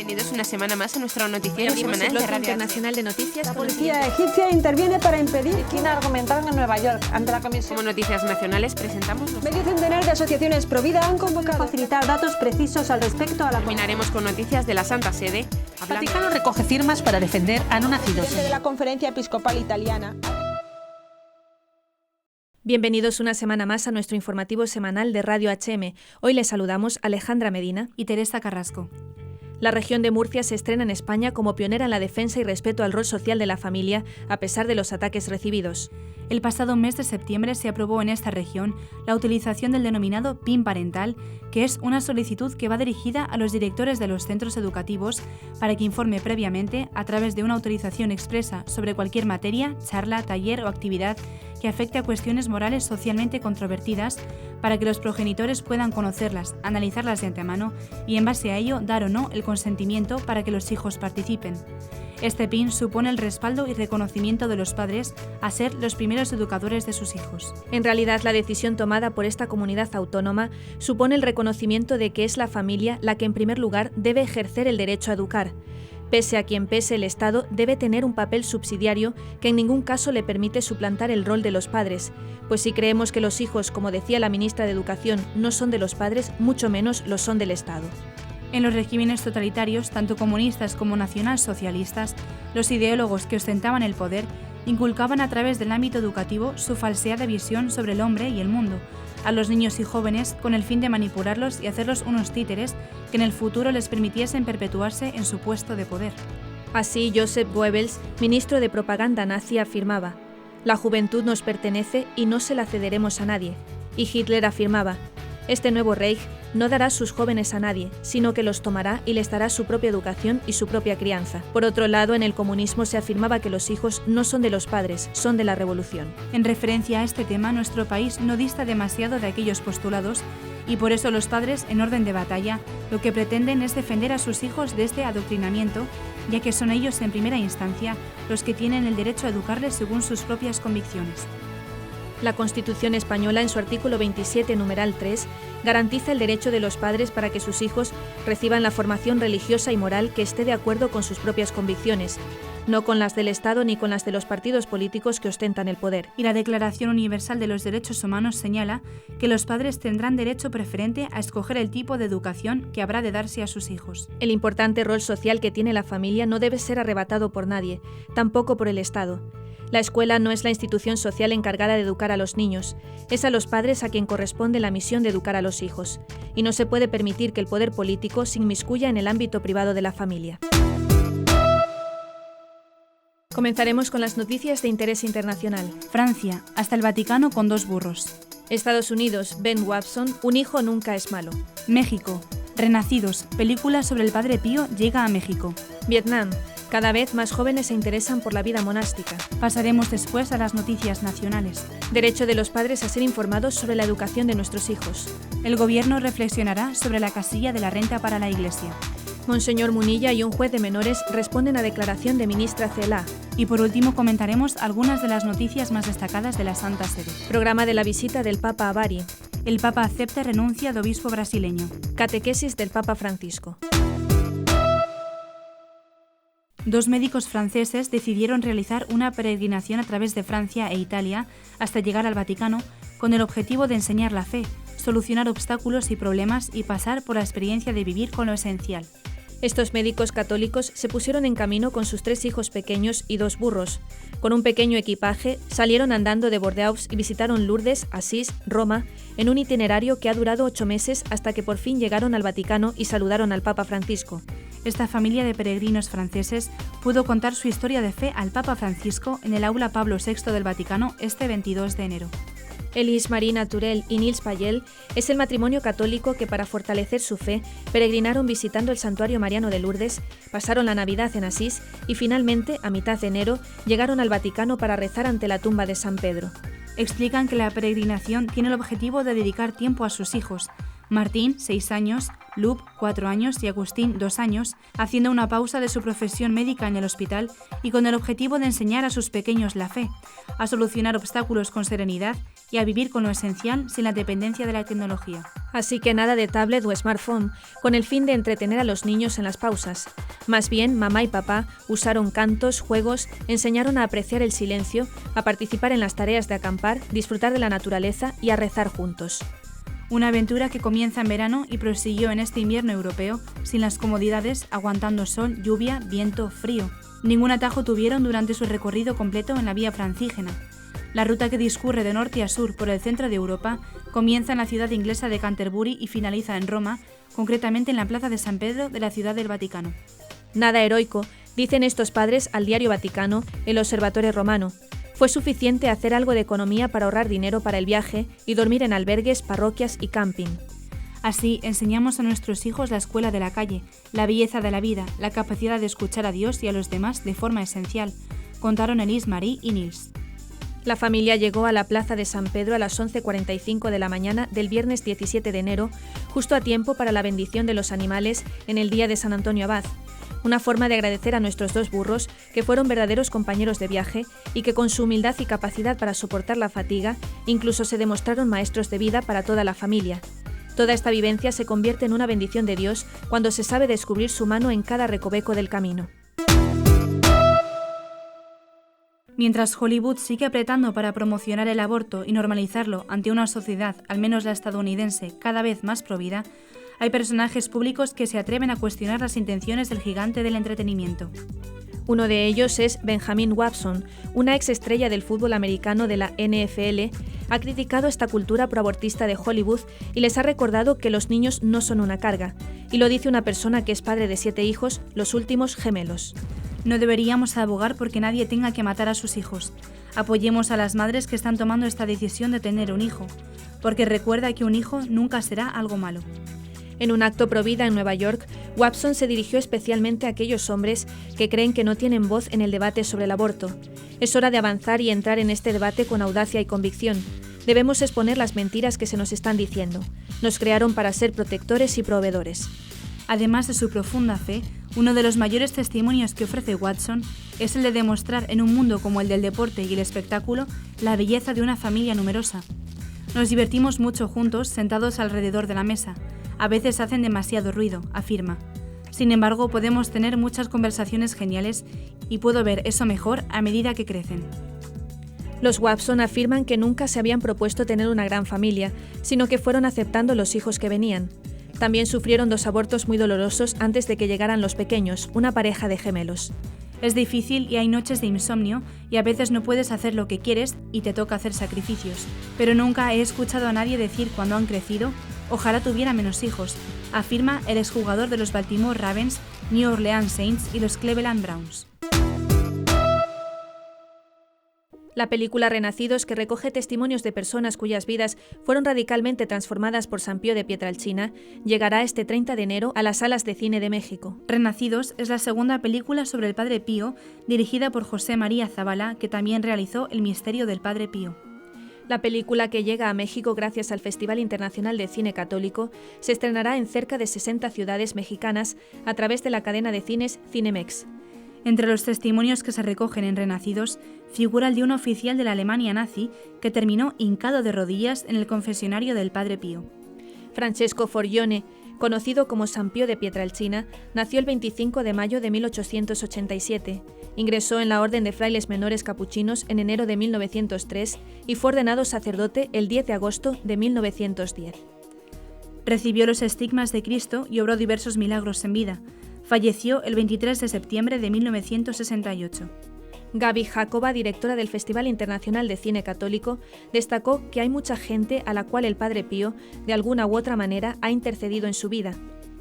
Bienvenidos una semana más a nuestro noticiero semanal de Radio Internacional de Noticias. La policía egipcia interviene para impedir China argumentaron en Nueva York ante la comisión. Como noticias nacionales presentamos Medio centenar de asociaciones pro vida han convocado a facilitar datos precisos al respecto a la... Terminaremos con noticias de la Santa Sede. El Vaticano recoge firmas para defender a no nacidos. De la Conferencia Episcopal Italiana. Bienvenidos una semana más a nuestro informativo semanal de Radio HM. Hoy les saludamos Alejandra Medina y Teresa Carrasco. La región de Murcia se estrena en España como pionera en la defensa y respeto al rol social de la familia, a pesar de los ataques recibidos. El pasado mes de septiembre se aprobó en esta región la utilización del denominado PIN parental, que es una solicitud que va dirigida a los directores de los centros educativos para que informe previamente, a través de una autorización expresa sobre cualquier materia, charla, taller o actividad que afecte a cuestiones morales socialmente controvertidas, para que los progenitores puedan conocerlas, analizarlas de antemano y en base a ello dar o no el consentimiento para que los hijos participen. Este PIN supone el respaldo y reconocimiento de los padres a ser los primeros educadores de sus hijos. En realidad, la decisión tomada por esta comunidad autónoma supone el reconocimiento de que es la familia la que en primer lugar debe ejercer el derecho a educar. Pese a quien pese, el Estado debe tener un papel subsidiario que en ningún caso le permite suplantar el rol de los padres, pues si creemos que los hijos, como decía la ministra de Educación, no son de los padres, mucho menos lo son del Estado. En los regímenes totalitarios, tanto comunistas como nacionalsocialistas, los ideólogos que ostentaban el poder inculcaban a través del ámbito educativo su falseada visión sobre el hombre y el mundo a los niños y jóvenes con el fin de manipularlos y hacerlos unos títeres que en el futuro les permitiesen perpetuarse en su puesto de poder. Así, Joseph Goebbels, ministro de propaganda nazi, afirmaba: «La juventud nos pertenece y no se la cederemos a nadie». Y Hitler afirmaba: «Este nuevo Reich no dará sus jóvenes a nadie, sino que los tomará y les dará su propia educación y su propia crianza». Por otro lado, en el comunismo se afirmaba que los hijos no son de los padres, son de la revolución. En referencia a este tema, nuestro país no dista demasiado de aquellos postulados y por eso los padres, en orden de batalla, lo que pretenden es defender a sus hijos de este adoctrinamiento, ya que son ellos en primera instancia los que tienen el derecho a educarles según sus propias convicciones. La Constitución española, en su artículo 27, numeral 3, garantiza el derecho de los padres para que sus hijos reciban la formación religiosa y moral que esté de acuerdo con sus propias convicciones, no con las del Estado ni con las de los partidos políticos que ostentan el poder. Y la Declaración Universal de los Derechos Humanos señala que los padres tendrán derecho preferente a escoger el tipo de educación que habrá de darse a sus hijos. El importante rol social que tiene la familia no debe ser arrebatado por nadie, tampoco por el Estado. La escuela no es la institución social encargada de educar a los niños, es a los padres a quien corresponde la misión de educar a los hijos, y no se puede permitir que el poder político se inmiscuya en el ámbito privado de la familia. Comenzaremos con las noticias de interés internacional. Francia, hasta el Vaticano con 2 burros. Estados Unidos, Ben Watson, un hijo nunca es malo. México, Renacidos, película sobre el Padre Pío llega a México. Vietnam, cada vez más jóvenes se interesan por la vida monástica. Pasaremos después a las noticias nacionales. Derecho de los padres a ser informados sobre la educación de nuestros hijos. El gobierno reflexionará sobre la casilla de la renta para la Iglesia. Monseñor Munilla y un juez de menores responden a declaración de ministra Cela. Y por último comentaremos algunas de las noticias más destacadas de la Santa Sede. Programa de la visita del Papa a Bari. El Papa acepta renuncia de obispo brasileño. Catequesis del Papa Francisco. 2 médicos franceses decidieron realizar una peregrinación a través de Francia e Italia hasta llegar al Vaticano con el objetivo de enseñar la fe, solucionar obstáculos y problemas y pasar por la experiencia de vivir con lo esencial. Estos médicos católicos se pusieron en camino con sus 3 hijos pequeños y 2 burros. Con un pequeño equipaje, salieron andando de Bordeaux y visitaron Lourdes, Asís, Roma, en un itinerario que ha durado 8 meses hasta que por fin llegaron al Vaticano y saludaron al Papa Francisco. Esta familia de peregrinos franceses pudo contar su historia de fe al Papa Francisco en el aula Pablo VI del Vaticano este 22 de enero. Elise Marina Turel y Nils Payel es el matrimonio católico que, para fortalecer su fe, peregrinaron visitando el santuario mariano de Lourdes, pasaron la Navidad en Asís y finalmente, a mitad de enero, llegaron al Vaticano para rezar ante la tumba de San Pedro. Explican que la peregrinación tiene el objetivo de dedicar tiempo a sus hijos, Martín, 6 años, Lup, 4 años y Agustín, 2 años, haciendo una pausa de su profesión médica en el hospital y con el objetivo de enseñar a sus pequeños la fe, a solucionar obstáculos con serenidad y a vivir con lo esencial sin la dependencia de la tecnología. Así que nada de tablet o smartphone, con el fin de entretener a los niños en las pausas. Más bien, mamá y papá usaron cantos, juegos, enseñaron a apreciar el silencio, a participar en las tareas de acampar, disfrutar de la naturaleza y a rezar juntos. Una aventura que comienza en verano y prosiguió en este invierno europeo, sin las comodidades, aguantando sol, lluvia, viento, frío. Ningún atajo tuvieron durante su recorrido completo en la vía francígena. La ruta que discurre de norte a sur por el centro de Europa comienza en la ciudad inglesa de Canterbury y finaliza en Roma, concretamente en la plaza de San Pedro de la Ciudad del Vaticano. Nada heroico, dicen estos padres al diario Vaticano, el Osservatore Romano. Fue suficiente hacer algo de economía para ahorrar dinero para el viaje y dormir en albergues, parroquias y camping. Así, enseñamos a nuestros hijos la escuela de la calle, la belleza de la vida, la capacidad de escuchar a Dios y a los demás de forma esencial, contaron Elise, Marie y Nils. La familia llegó a la plaza de San Pedro a las 11:45 de la mañana del viernes 17 de enero, justo a tiempo para la bendición de los animales en el día de San Antonio Abad. Una forma de agradecer a nuestros 2 burros, que fueron verdaderos compañeros de viaje y que con su humildad y capacidad para soportar la fatiga, incluso se demostraron maestros de vida para toda la familia. Toda esta vivencia se convierte en una bendición de Dios cuando se sabe descubrir su mano en cada recoveco del camino. Mientras Hollywood sigue apretando para promocionar el aborto y normalizarlo ante una sociedad, al menos la estadounidense, cada vez más provida, hay personajes públicos que se atreven a cuestionar las intenciones del gigante del entretenimiento. Uno de ellos es Benjamin Watson, una exestrella del fútbol americano de la NFL. Ha criticado esta cultura proabortista de Hollywood y les ha recordado que los niños no son una carga. Y lo dice una persona que es padre de 7 hijos, los últimos gemelos. No deberíamos abogar porque nadie tenga que matar a sus hijos. Apoyemos a las madres que están tomando esta decisión de tener un hijo, porque recuerda que un hijo nunca será algo malo. En un acto pro vida en Nueva York, Watson se dirigió especialmente a aquellos hombres que creen que no tienen voz en el debate sobre el aborto. Es hora de avanzar y entrar en este debate con audacia y convicción. Debemos exponer las mentiras que se nos están diciendo. Nos crearon para ser protectores y proveedores. Además de su profunda fe, uno de los mayores testimonios que ofrece Watson es el de demostrar en un mundo como el del deporte y el espectáculo la belleza de una familia numerosa. Nos divertimos mucho juntos sentados alrededor de la mesa. A veces hacen demasiado ruido, afirma. Sin embargo, podemos tener muchas conversaciones geniales y puedo ver eso mejor a medida que crecen. Los Watson afirman que nunca se habían propuesto tener una gran familia, sino que fueron aceptando los hijos que venían. También sufrieron 2 abortos muy dolorosos antes de que llegaran los pequeños, una pareja de gemelos. Es difícil y hay noches de insomnio y a veces no puedes hacer lo que quieres y te toca hacer sacrificios. Pero nunca he escuchado a nadie decir cuando han crecido, ojalá tuviera menos hijos, afirma el exjugador de los Baltimore Ravens, New Orleans Saints y los Cleveland Browns. La película Renacidos, que recoge testimonios de personas cuyas vidas fueron radicalmente transformadas por San Pío de Pietrelcina, llegará este 30 de enero a las salas de cine de México. Renacidos es la segunda película sobre el Padre Pío, dirigida por José María Zabala, que también realizó El misterio del Padre Pío. La película, que llega a México gracias al Festival Internacional de Cine Católico, se estrenará en cerca de 60 ciudades mexicanas a través de la cadena de cines Cinemex. Entre los testimonios que se recogen en Renacidos, figura el de un oficial de la Alemania nazi que terminó hincado de rodillas en el confesionario del Padre Pío. Francesco Forgione, conocido como San Pío de Pietrelcina, nació el 25 de mayo de 1887. Ingresó en la Orden de Frailes Menores Capuchinos en enero de 1903 y fue ordenado sacerdote el 10 de agosto de 1910. Recibió los estigmas de Cristo y obró diversos milagros en vida. Falleció el 23 de septiembre de 1968. Gaby Jacoba, directora del Festival Internacional de Cine Católico, destacó que hay mucha gente a la cual el Padre Pío, de alguna u otra manera, ha intercedido en su vida.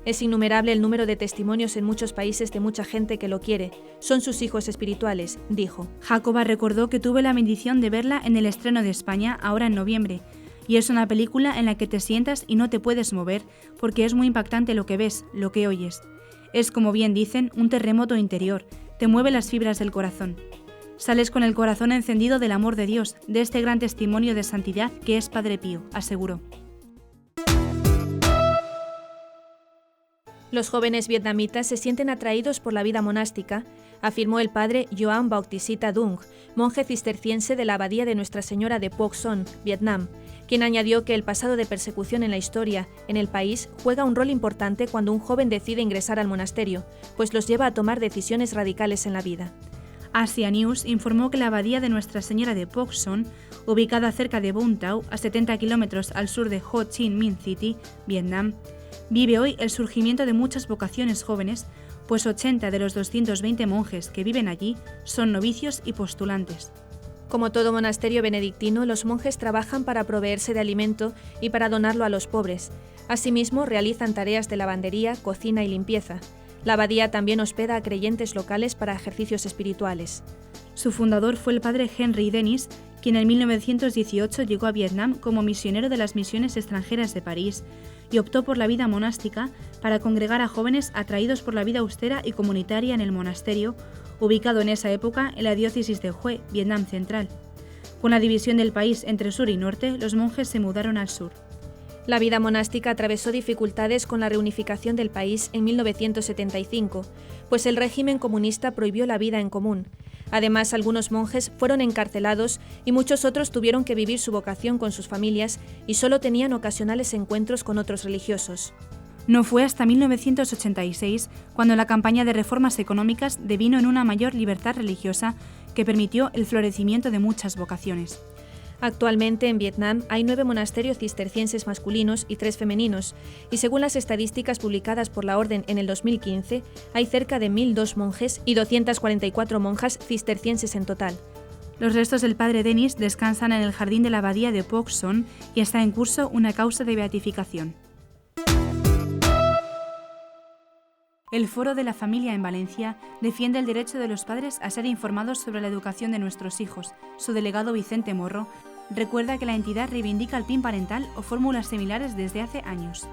Es innumerable el número de testimonios en muchos países de mucha gente que lo quiere. Son sus hijos espirituales, dijo. Jacoba recordó que tuve la bendición de verla en el estreno de España ahora en noviembre. Y es una película en la que te sientas y no te puedes mover porque es muy impactante lo que ves, lo que oyes. Es, como bien dicen, un terremoto interior, te mueve las fibras del corazón. Sales con el corazón encendido del amor de Dios, de este gran testimonio de santidad que es Padre Pío, aseguró. Los jóvenes vietnamitas se sienten atraídos por la vida monástica, afirmó el padre Joan Bautista Dung, monje cisterciense de la abadía de Nuestra Señora de Phuoc Son, Vietnam, quien añadió que el pasado de persecución en la historia en el país juega un rol importante cuando un joven decide ingresar al monasterio, pues los lleva a tomar decisiones radicales en la vida. Asia News informó que la abadía de Nuestra Señora de Phuoc Son, ubicada cerca de Vung Tau, a 70 kilómetros al sur de Ho Chi Minh City, Vietnam, vive hoy el surgimiento de muchas vocaciones jóvenes, pues 80 de los 220 monjes que viven allí son novicios y postulantes. Como todo monasterio benedictino, los monjes trabajan para proveerse de alimento y para donarlo a los pobres. Asimismo, realizan tareas de lavandería, cocina y limpieza. La abadía también hospeda a creyentes locales para ejercicios espirituales. Su fundador fue el padre Henry Denis, quien en 1918 llegó a Vietnam como misionero de las misiones extranjeras de París y optó por la vida monástica para congregar a jóvenes atraídos por la vida austera y comunitaria en el monasterio, ubicado en esa época en la diócesis de Hue, Vietnam Central. Con la división del país entre sur y norte, los monjes se mudaron al sur. La vida monástica atravesó dificultades con la reunificación del país en 1975, pues el régimen comunista prohibió la vida en común. Además, algunos monjes fueron encarcelados y muchos otros tuvieron que vivir su vocación con sus familias y solo tenían ocasionales encuentros con otros religiosos. No fue hasta 1986 cuando la campaña de reformas económicas devino en una mayor libertad religiosa que permitió el florecimiento de muchas vocaciones. Actualmente en Vietnam hay 9 monasterios cistercienses masculinos y 3 femeninos, y según las estadísticas publicadas por la Orden en el 2015, hay cerca de 1.002 monjes y 244 monjas cistercienses en total. Los restos del padre Denis descansan en el jardín de la abadía de Phuoc Son y está en curso una causa de beatificación. El Foro de la Familia en Valencia defiende el derecho de los padres a ser informados sobre la educación de nuestros hijos. Su delegado Vicente Morro recuerda que la entidad reivindica el PIN parental o fórmulas similares desde hace años.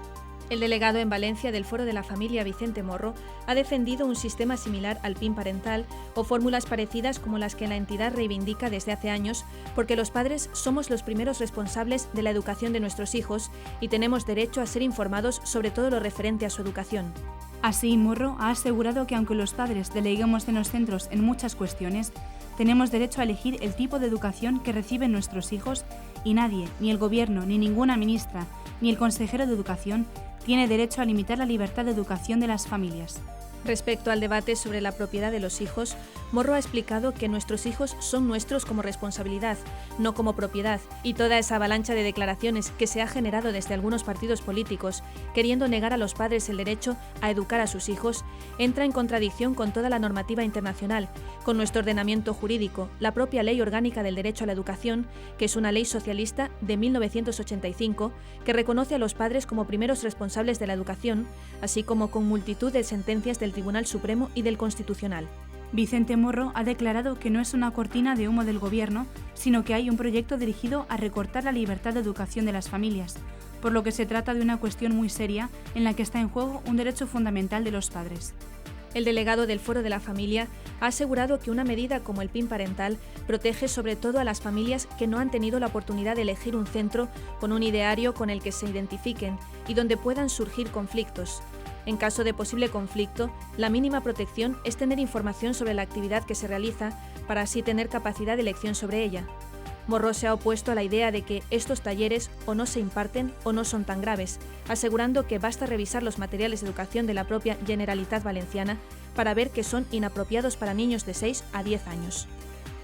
El delegado en Valencia del Foro de la Familia, Vicente Morro, ha defendido un sistema similar al PIN parental o fórmulas parecidas como las que la entidad reivindica desde hace años, porque los padres somos los primeros responsables de la educación de nuestros hijos y tenemos derecho a ser informados sobre todo lo referente a su educación. Así, Morro ha asegurado que aunque los padres deleguemos en los centros en muchas cuestiones, tenemos derecho a elegir el tipo de educación que reciben nuestros hijos y nadie, ni el gobierno, ni ninguna ministra, ni el consejero de educación, tiene derecho a limitar la libertad de educación de las familias. Respecto al debate sobre la propiedad de los hijos, Morro ha explicado que nuestros hijos son nuestros como responsabilidad, no como propiedad, y toda esa avalancha de declaraciones que se ha generado desde algunos partidos políticos, queriendo negar a los padres el derecho a educar a sus hijos, entra en contradicción con toda la normativa internacional, con nuestro ordenamiento jurídico, la propia Ley Orgánica del Derecho a la Educación, que es una ley socialista de 1985, que reconoce a los padres como primeros responsables de la educación, así como con multitud de sentencias del Tribunal Supremo y del Constitucional. Vicente Morro ha declarado que no es una cortina de humo del gobierno, sino que hay un proyecto dirigido a recortar la libertad de educación de las familias, por lo que se trata de una cuestión muy seria en la que está en juego un derecho fundamental de los padres. El delegado del Foro de la Familia ha asegurado que una medida como el PIN parental protege sobre todo a las familias que no han tenido la oportunidad de elegir un centro con un ideario con el que se identifiquen y donde puedan surgir conflictos. En caso de posible conflicto, la mínima protección es tener información sobre la actividad que se realiza para así tener capacidad de elección sobre ella. Morro se ha opuesto a la idea de que estos talleres o no se imparten o no son tan graves, asegurando que basta revisar los materiales de educación de la propia Generalitat Valenciana para ver que son inapropiados para niños de 6 a 10 años.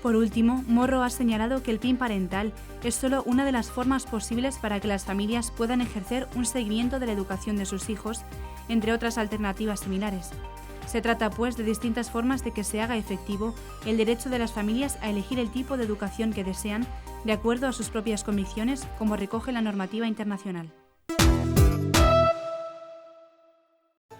Por último, Morro ha señalado que el PIN parental es solo una de las formas posibles para que las familias puedan ejercer un seguimiento de la educación de sus hijos, entre otras alternativas similares. Se trata, pues, de distintas formas de que se haga efectivo el derecho de las familias a elegir el tipo de educación que desean, de acuerdo a sus propias convicciones, como recoge la normativa internacional.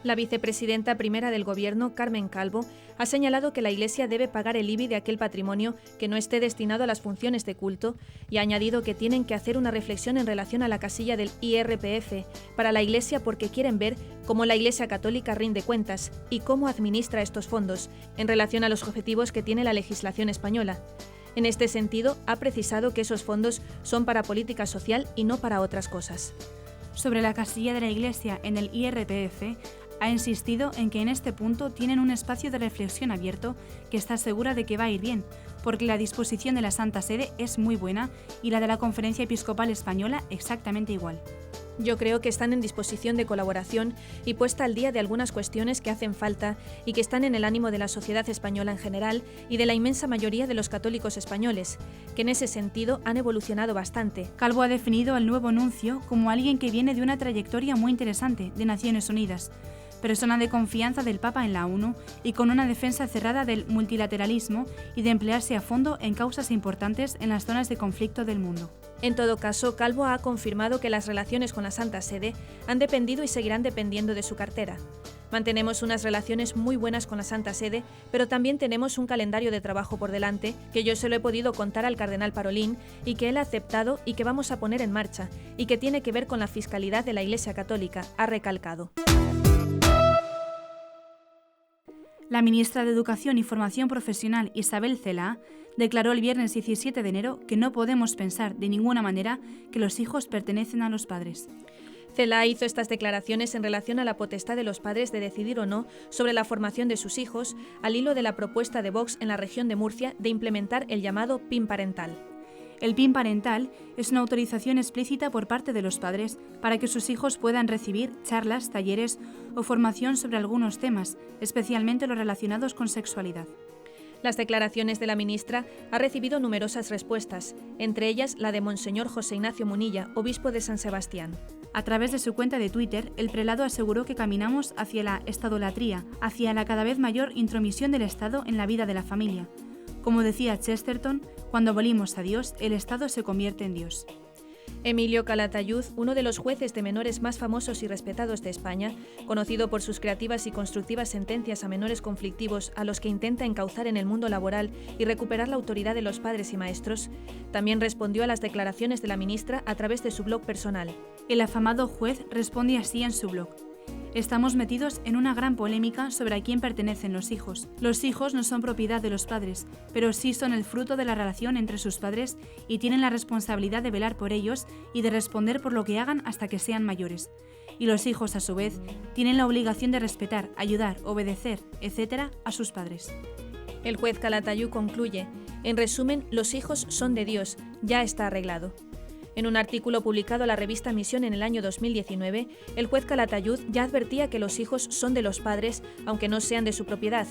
La vicepresidenta primera del Gobierno, Carmen Calvo, ha señalado que la Iglesia debe pagar el IBI de aquel patrimonio que no esté destinado a las funciones de culto y ha añadido que tienen que hacer una reflexión en relación a la casilla del IRPF para la Iglesia porque quieren ver cómo la Iglesia Católica rinde cuentas y cómo administra estos fondos en relación a los objetivos que tiene la legislación española. En este sentido, ha precisado que esos fondos son para política social y no para otras cosas. Sobre la casilla de la Iglesia en el IRPF, Ha insistido en que en este punto tienen un espacio de reflexión abierto que está segura de que va a ir bien, porque la disposición de la Santa Sede es muy buena y la de la Conferencia Episcopal Española exactamente igual. Yo creo que están en disposición de colaboración y puesta al día de algunas cuestiones que hacen falta y que están en el ánimo de la sociedad española en general y de la inmensa mayoría de los católicos españoles, que en ese sentido han evolucionado bastante. Calvo ha definido al nuevo nuncio como alguien que viene de una trayectoria muy interesante de Naciones Unidas, persona de confianza del Papa en la ONU y con una defensa cerrada del multilateralismo y de emplearse a fondo en causas importantes en las zonas de conflicto del mundo. En todo caso, Calvo ha confirmado que las relaciones con la Santa Sede han dependido y seguirán dependiendo de su cartera. Mantenemos unas relaciones muy buenas con la Santa Sede, pero también tenemos un calendario de trabajo por delante que yo se lo he podido contar al cardenal Parolin y que él ha aceptado y que vamos a poner en marcha, y que tiene que ver con la fiscalidad de la Iglesia Católica, ha recalcado. La ministra de Educación y Formación Profesional, Isabel Celaá, declaró el viernes 17 de enero que no podemos pensar de ninguna manera que los hijos pertenecen a los padres. Celaá hizo estas declaraciones en relación a la potestad de los padres de decidir o no sobre la formación de sus hijos, al hilo de la propuesta de Vox en la región de Murcia de implementar el llamado PIN parental. El PIN parental es una autorización explícita por parte de los padres para que sus hijos puedan recibir charlas, talleres o formación sobre algunos temas, especialmente los relacionados con sexualidad. Las declaraciones de la ministra han recibido numerosas respuestas, entre ellas la de Monseñor José Ignacio Munilla, obispo de San Sebastián. A través de su cuenta de Twitter, el prelado aseguró que caminamos hacia la estadolatría, hacia la cada vez mayor intromisión del Estado en la vida de la familia. Como decía Chesterton, cuando abolimos a Dios, el Estado se convierte en Dios. Emilio Calatayud, uno de los jueces de menores más famosos y respetados de España, conocido por sus creativas y constructivas sentencias a menores conflictivos a los que intenta encauzar en el mundo laboral y recuperar la autoridad de los padres y maestros, también respondió a las declaraciones de la ministra a través de su blog personal. El afamado juez responde así en su blog. Estamos metidos en una gran polémica sobre a quién pertenecen los hijos. Los hijos no son propiedad de los padres, pero sí son el fruto de la relación entre sus padres y tienen la responsabilidad de velar por ellos y de responder por lo que hagan hasta que sean mayores. Y los hijos, a su vez, tienen la obligación de respetar, ayudar, obedecer, etc. a sus padres. El juez Calatayud concluye: en resumen, los hijos son de Dios, ya está arreglado. En un artículo publicado en la revista Misión en el año 2019, el juez Calatayud ya advertía que los hijos son de los padres, aunque no sean de su propiedad.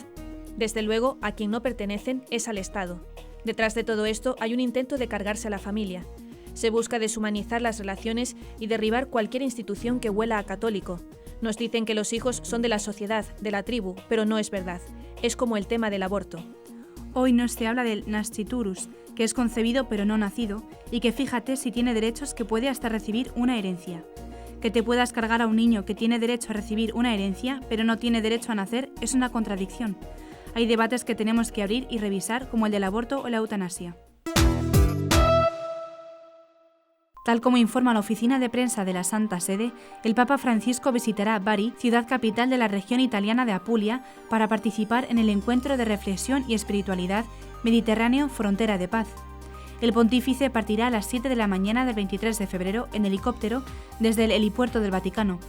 Desde luego, a quien no pertenecen es al Estado. Detrás de todo esto hay un intento de cargarse a la familia. Se busca deshumanizar las relaciones y derribar cualquier institución que huela a católico. Nos dicen que los hijos son de la sociedad, de la tribu, pero no es verdad. Es como el tema del aborto. Hoy no se habla del nasciturus, que es concebido pero no nacido, y que fíjate si tiene derechos que puede hasta recibir una herencia. Que te puedas cargar a un niño que tiene derecho a recibir una herencia pero no tiene derecho a nacer es una contradicción. Hay debates que tenemos que abrir y revisar, como el del aborto o la eutanasia. Tal como informa la oficina de prensa de la Santa Sede, el Papa Francisco visitará Bari, ciudad capital de la región italiana de Apulia, para participar en el encuentro de reflexión y espiritualidad Mediterráneo Frontera de Paz. El pontífice partirá a las 7 de la mañana del 23 de febrero en helicóptero desde el helipuerto del Vaticano.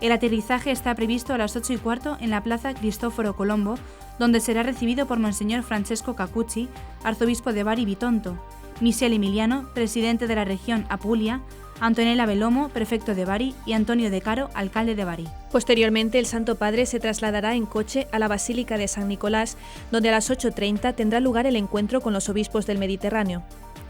El aterrizaje está previsto a las 8:15 en la plaza Cristoforo Colombo, donde será recibido por Monseñor Francesco Cacucci, arzobispo de Bari Bitonto, Michel Emiliano, presidente de la región Apulia, Antonella Belomo, prefecto de Bari, y Antonio De Caro, alcalde de Bari. Posteriormente, el Santo Padre se trasladará en coche a la Basílica de San Nicolás, donde a las 8:30 tendrá lugar el encuentro con los obispos del Mediterráneo.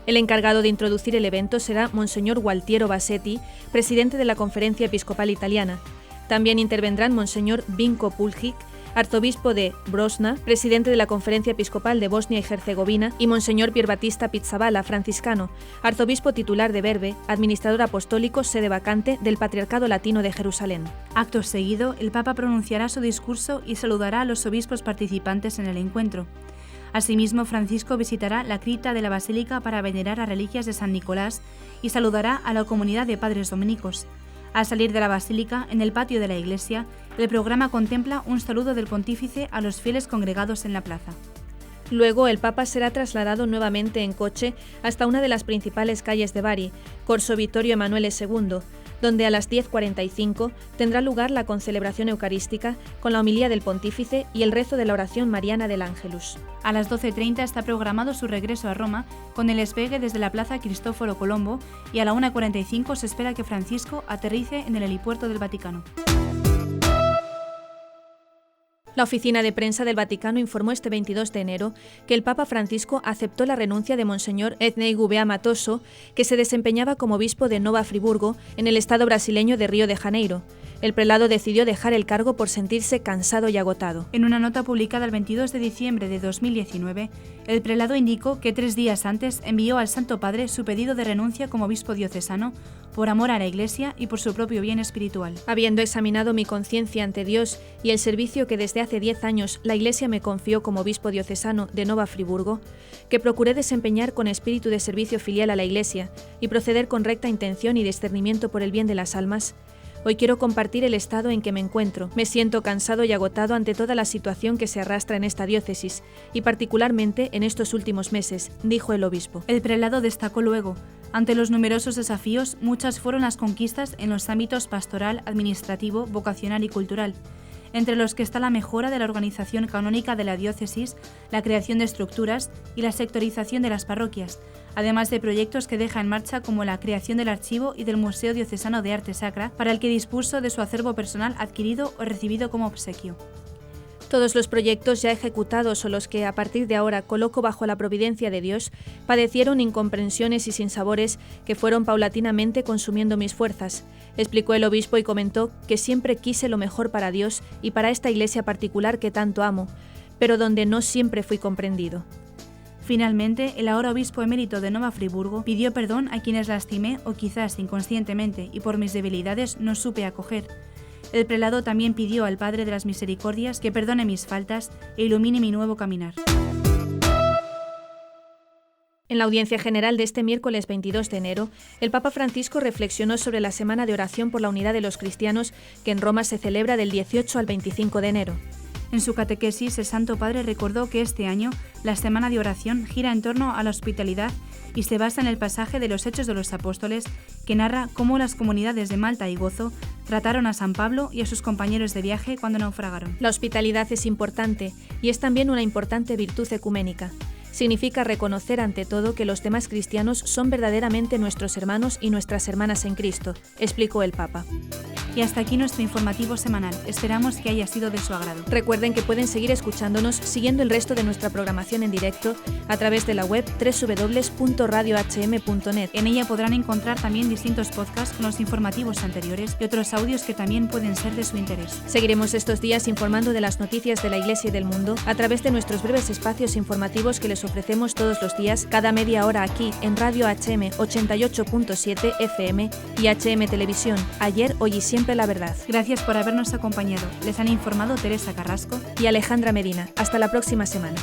El encargado de introducir el evento será Monseñor Gualtiero Bassetti, presidente de la Conferencia Episcopal Italiana. También intervendrán Monseñor Vinko Puljic, arzobispo de Brosna, presidente de la Conferencia Episcopal de Bosnia y Herzegovina, y Monseñor Pierbattista Pizzaballa, franciscano, arzobispo titular de Berbe, administrador apostólico sede vacante del Patriarcado Latino de Jerusalén. Acto seguido, el Papa pronunciará su discurso y saludará a los obispos participantes en el encuentro. Asimismo, Francisco visitará la cripta de la Basílica para venerar a reliquias de San Nicolás y saludará a la comunidad de padres dominicos. Al salir de la Basílica, en el patio de la iglesia, el programa contempla un saludo del pontífice a los fieles congregados en la plaza. Luego, el Papa será trasladado nuevamente en coche hasta una de las principales calles de Bari, Corso Vittorio Emanuele II. donde a las 10:45 tendrá lugar la concelebración eucarística con la homilía del pontífice y el rezo de la oración mariana del Ángelus. A las 12:30 está programado su regreso a Roma con el despegue desde la Plaza Cristóforo Colombo y a la 1:45 se espera que Francisco aterrice en el helipuerto del Vaticano. La oficina de prensa del Vaticano informó este 22 de enero que el Papa Francisco aceptó la renuncia de Monseñor Ednei Gouveia Matoso, que se desempeñaba como obispo de Nova Friburgo, en el estado brasileño de Río de Janeiro. El prelado decidió dejar el cargo por sentirse cansado y agotado. En una nota publicada el 22 de diciembre de 2019, el prelado indicó que 3 días antes envió al Santo Padre su pedido de renuncia como obispo diocesano por amor a la Iglesia y por su propio bien espiritual. Habiendo examinado mi conciencia ante Dios y el servicio que desde hace 10 años la Iglesia me confió como obispo diocesano de Nova Friburgo, que procuré desempeñar con espíritu de servicio filial a la Iglesia y proceder con recta intención y discernimiento por el bien de las almas, hoy quiero compartir el estado en que me encuentro. Me siento cansado y agotado ante toda la situación que se arrastra en esta diócesis, y particularmente en estos últimos meses, dijo el obispo. El prelado destacó luego: ante los numerosos desafíos, muchas fueron las conquistas en los ámbitos pastoral, administrativo, vocacional y cultural, entre los que está la mejora de la organización canónica de la diócesis, la creación de estructuras y la sectorización de las parroquias, además de proyectos que deja en marcha como la creación del archivo y del Museo Diocesano de Arte Sacra, para el que dispuso de su acervo personal adquirido o recibido como obsequio. Todos los proyectos ya ejecutados o los que a partir de ahora coloco bajo la providencia de Dios padecieron incomprensiones y sinsabores que fueron paulatinamente consumiendo mis fuerzas, explicó el obispo y comentó que siempre quise lo mejor para Dios y para esta iglesia particular que tanto amo, pero donde no siempre fui comprendido. Finalmente, el ahora obispo emérito de Nova Friburgo pidió perdón a quienes lastimé o quizás inconscientemente y por mis debilidades no supe acoger. El prelado también pidió al Padre de las Misericordias que perdone mis faltas e ilumine mi nuevo caminar. En la audiencia general de este miércoles 22 de enero, el Papa Francisco reflexionó sobre la Semana de Oración por la Unidad de los Cristianos que en Roma se celebra del 18 al 25 de enero. En su catequesis, el Santo Padre recordó que este año la Semana de Oración gira en torno a la hospitalidad y se basa en el pasaje de los Hechos de los Apóstoles que narra cómo las comunidades de Malta y Gozo trataron a San Pablo y a sus compañeros de viaje cuando naufragaron. La hospitalidad es importante y es también una importante virtud ecuménica. Significa reconocer ante todo que los demás cristianos son verdaderamente nuestros hermanos y nuestras hermanas en Cristo, explicó el Papa. Y hasta aquí nuestro informativo semanal. Esperamos que haya sido de su agrado. Recuerden que pueden seguir escuchándonos siguiendo el resto de nuestra programación en directo a través de la web www.radiohm.net. En ella podrán encontrar también distintos podcasts con los informativos anteriores y otros audios que también pueden ser de su interés. Seguiremos estos días informando de las noticias de la Iglesia y del mundo a través de nuestros breves espacios informativos que les ofrecemos todos los días, cada media hora aquí en Radio HM 88.7 FM y HM Televisión. Ayer, hoy y siempre la verdad. Gracias por habernos acompañado. Les han informado Teresa Carrasco y Alejandra Medina. Hasta la próxima semana.